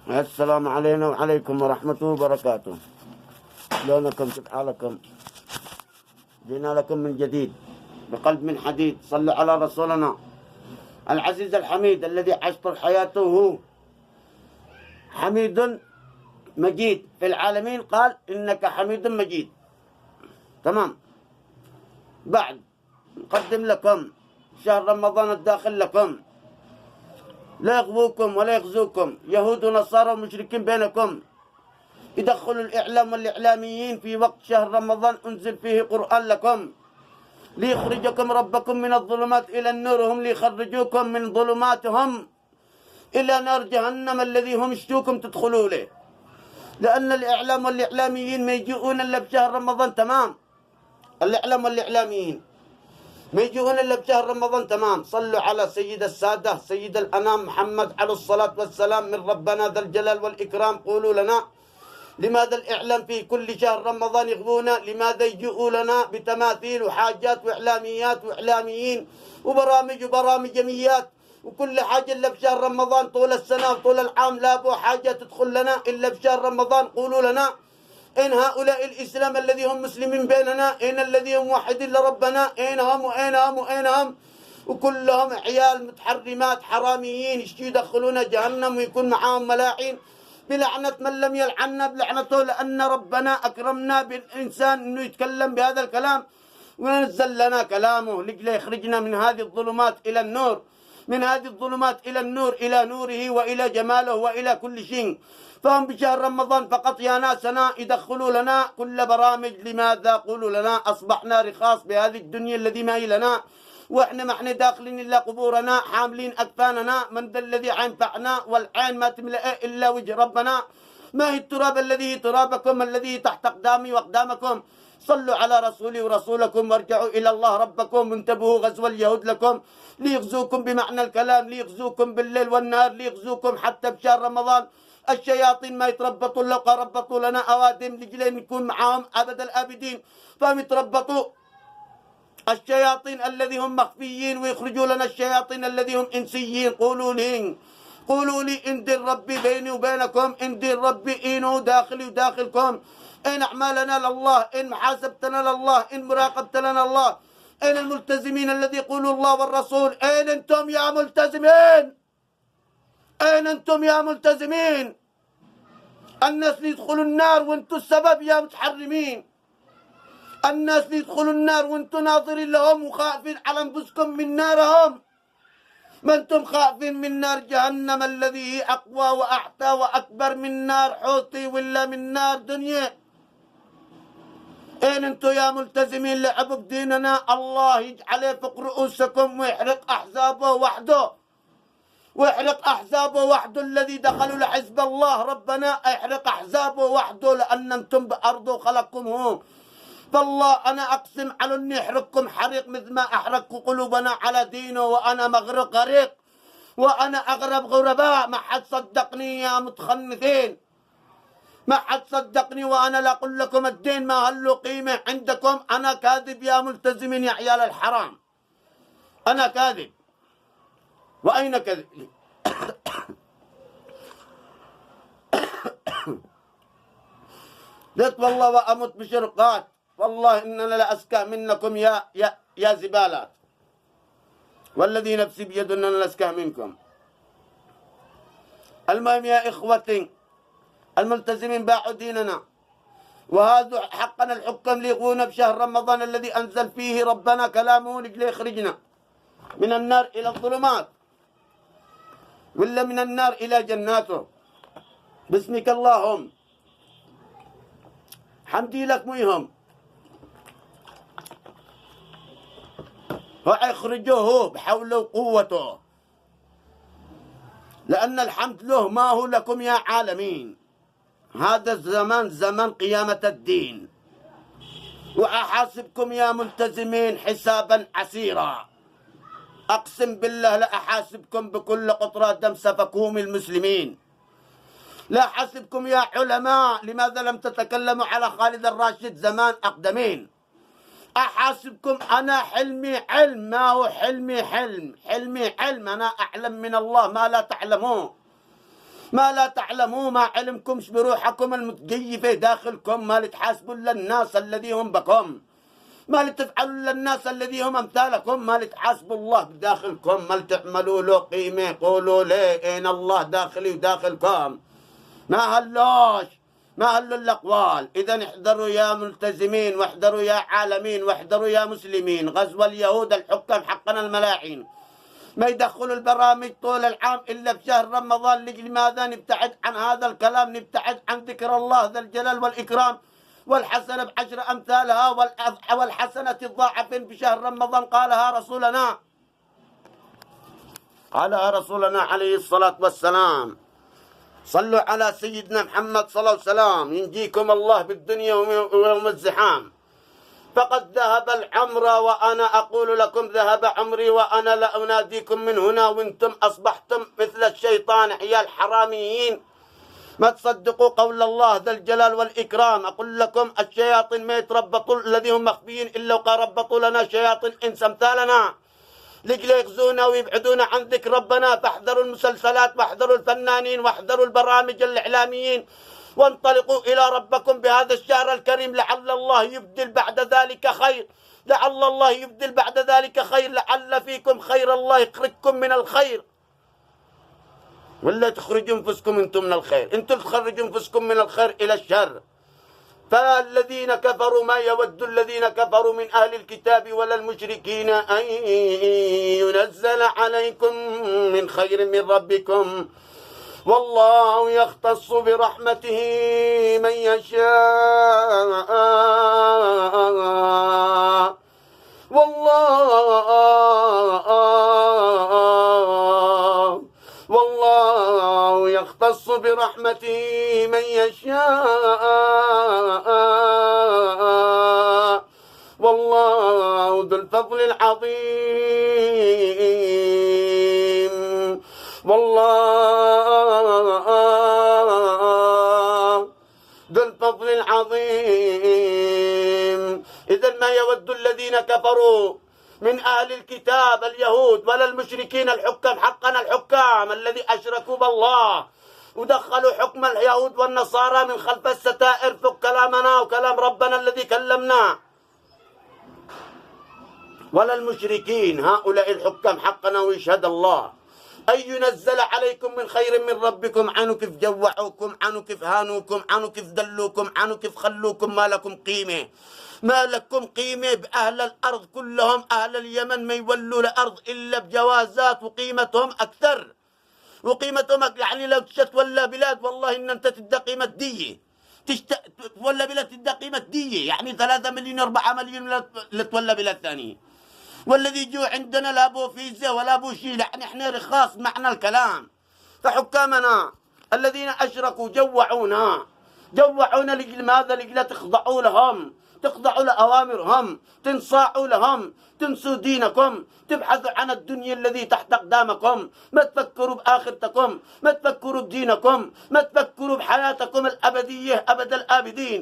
السلام علينا وعليكم ورحمة الله وبركاته. شلونكم؟ كيف حالكم؟ جينا لكم من جديد بقلب من حديد. صلوا على رسولنا العزيز الحميد الذي عاش طول حياته حميد مجيد في العالمين. قال إنك حميد مجيد. تمام. بعد نقدم لكم شهر رمضان الداخل لكم، لا يغووكم ولا يغزوكم يهود ونصارى ومشركين بينكم. يدخلوا الإعلام والإعلاميين في وقت شهر رمضان أنزل فيه قرآن لكم ليخرجكم ربكم من الظلمات إلى النور، هم ليخرجوكم من ظلماتهم إلى نار جهنم الذي هم اشتوكم تدخلوا له. لأن الإعلام والإعلاميين ما يجيئون إلا بشهر رمضان. تمام. الإعلام والإعلاميين ما يجون إلا بشهر رمضان. تمام. صلوا على سيد السادة سيد الأنام محمد عليه الصلاة والسلام. من ربنا ذا الجلال والإكرام قولوا لنا لماذا الإعلام في كل شهر رمضان يغبونا؟ لماذا يجيئوا لنا بتماثيل وحاجات وإعلاميات وإعلاميين وبرامج جميات وكل حاجة إلا بشهر رمضان طول السنة وطول العام لا بو حاجة تدخل لنا إلا بشهر رمضان. قولوا لنا إن هؤلاء الإسلام الذي هم مسلمين بيننا، إن الذي هم موحدين لربنا، أين هم وأين هم وأين هم؟ وكلهم عيال متحرمات حراميين يشتوا يدخلون جهنم ويكون معاهم ملاعين بلعنة من لم يلعننا بلعنته. لأن ربنا أكرمنا بالإنسان إنه يتكلم بهذا الكلام ونزل لنا كلامه لكي يخرجنا من هذه الظلمات إلى النور، من هذه الظلمات إلى النور، إلى نوره وإلى جماله وإلى كل شيء. فهم بشهر رمضان فقط يا ناسنا يدخلوا لنا كل برامج. لماذا؟ قولوا لنا أصبحنا رخاص بهذه الدنيا الذي ما هي لنا، وإحنا ما إحنا داخلين إلا قبورنا حاملين أكفاننا. من ذا الذي ينفعنا؟ والعين ما تملأ إلا وجه ربنا. ما هي التراب الذي ترابكم الذي تحت أقدامي وأقدامكم؟ صلوا على رسولي ورسولكم وارجعوا إلى الله ربكم وانتبهوا غزو اليهود لكم ليغزوكم بمعنى الكلام، ليغزوكم بالليل والنهار، ليغزوكم حتى بشهر رمضان. الشياطين ما يتربطوا لو ربطوا لنا أوادم لجلين نكون معاهم أبد الآبدين. فهم يتربطوا الشياطين الذي هم مخفيين ويخرجوا لنا الشياطين الذي هم إنسيين. قولوا لي إن دين ربي بيني وبينكم، إن دين ربي إنه داخلي وداخلكم، إن أعمالنا لله، إن محاسبتنا لله، إن مراقبتنا لله. أين الملتزمين الذي يقولوا الله والرسول؟ أين أنتم يا ملتزمين؟ أين أنتم يا ملتزمين؟ الناس اللي يدخلوا النار وانتم السبب يا متحرمين. الناس اللي يدخلوا النار وانتم ناظرين لهم وخائفين على أنفسكم من نارهم. ما انتم خائفين من نار جهنم الذي هي أقوى وأعتى وأكبر من نار حوتي ولا من نار دنيا. أين انتم يا ملتزمين لعبوا بديننا؟ الله يجعل فوق رؤوسكم ويحرق أحزابه وحده، ويحرق أحزابه وحده. الذي دخلوا لحزب الله ربنا يحرق أحزابه وحده، لأن انتم بأرضه خلقكم هو. فالله أنا أقسم على أني يحرقكم حريق مثل ما أحرق قلوبنا على دينه. وأنا مغرق غريق وأنا أغرب غرباء. ما حد صدقني يا متخنثين، ما حد صدقني. وأنا لا أقول لكم الدين ما هل قيمة عندكم. أنا كاذب يا ملتزمين يا عيال الحرام، أنا كاذب. وأين كذب؟ قلت والله وأموت بشرقات، والله إننا لأزكى منكم يا زبالات، والذي نفسي بيد أننا لأزكى منكم. المهم يا إخوتي الملتزمين باعوا ديننا، وهذا حقنا الحكم ليغونا بشهر رمضان الذي أنزل فيه ربنا كلامه لكي يخرجنا من النار إلى الظلمات ولا من النار إلى جناته. باسمك اللهم حمدي لك ميهم ويخرجوه بحوله وقوته، لأن الحمد له ما هو لكم يا عالمين. هذا الزمان زمان قيامة الدين، وأحاسبكم يا ملتزمين حسابا عسيرا. أقسم بالله لأحاسبكم بكل قطرة دم سفكوه من المسلمين. لا حاسبكم يا علماء لماذا لم تتكلموا على خالد الراشد زمان أقدمين. أحاسبكم أنا حلمي علم، ما هو حلمي حلم، حلمي علم. أنا أعلم من الله ما لا تعلمون. ما لا تعلموا، ما علمكمش بروحكم المتجيفة داخلكم، ما لتحاسبوا للناس الذي هم بكم، ما لتفعلوا للناس الذي هم أمثالكم، ما لتحاسبوا الله بداخلكم، ما لتعملوا له قيمة، قولوا ليه إن الله داخلي وداخلكم. ما هلوا الأقوال. إذا احذروا يا ملتزمين، واحذروا يا عالمين، واحذروا يا مسلمين، غزو اليهود الحكام حقنا الملاعين. ما يدخلوا البرامج طول العام إلا في شهر رمضان. لماذا نبتعد عن هذا الكلام؟ نبتعد عن ذكر الله ذا الجلال والإكرام، والحسنة ب10 أمثالها، والحسنة الضاعف في شهر رمضان. قالها رسولنا عليه الصلاة والسلام. صلوا على سيدنا محمد صلى الله عليه وسلم ينجيكم الله بالدنيا ويوم الزحام. فقد ذهب العمر وأنا أقول لكم ذهب عمري وأنا لا أناديكم من هنا، وانتم أصبحتم مثل الشيطان عيال حراميين. ما تصدقوا قول الله ذا الجلال والإكرام. أقول لكم الشياطين ما يتربطوا الذي هم مخفيين إلا وقربطوا لنا شياطين إنس أمثالنا لجل يغزونا ويبعدونا عن ذكر ربنا. فاحذروا المسلسلات، واحذروا الفنانين، واحذروا البرامج الإعلاميين، وانطلقوا إلى ربكم بهذا الشهر الكريم، لعل الله يبدل بعد ذلك خير، لعل الله يبدل بعد ذلك خير، لعل فيكم خير الله يخرجكم من الخير. ولا تخرجوا انفسكم انتم من الخير، انتم تخرجوا انفسكم من الخير الى الشر. فالذين كفروا، ما يود الذين كفروا من اهل الكتاب ولا المشركين ان ينزل عليكم من خير من ربكم، والله يختص برحمته من يشاء، والله يختص برحمته من يشاء، والله ذو الفضل العظيم، والله ذو الفضل العظيم. إذا ما يود الذين كفروا من أهل الكتاب اليهود ولا المشركين الحكام حقنا الحكام الذي أشركوا بالله ودخلوا حكم اليهود والنصارى من خلف الستائر فوق كلامنا وكلام ربنا الذي كلمنا، ولا المشركين هؤلاء الحكام حقنا. ويشهد الله أن ينزل عليكم من خير من ربكم. عنوا كيف جوعوكم، عنوا كيف هانوكم، عنوا كيف دلوكم، عنوا كيف خلوكم ما لكم قيمة، ما لكم قيمة. بأهل الأرض كلهم أهل اليمن ما يولوا الأرض إلا بجوازات، وقيمتهم أكثر، وقيمتهم يعني لو تولى بلاد والله إن أنت تدى قيمة دية، تولى بلاد تدى قيمة دية، يعني 3 مليون 4 مليون لا تولى بلاد ثانية. والذي يجوا عندنا لا بو فيزا ولا بو شيء، يعني احنا رخاص معنى الكلام. فحكامنا الذين أشركوا جوعونا لجل ماذا؟ لجل تخضعوا لهم، تخضعوا لأوامرهم، تنصاعوا لهم، تنسوا دينكم، تبحثوا عن الدنيا الذي تحت أقدامكم. ما تفكروا بآخرتكم، ما تفكروا بدينكم، ما تفكروا بحياتكم الأبدية أبد الآبدين.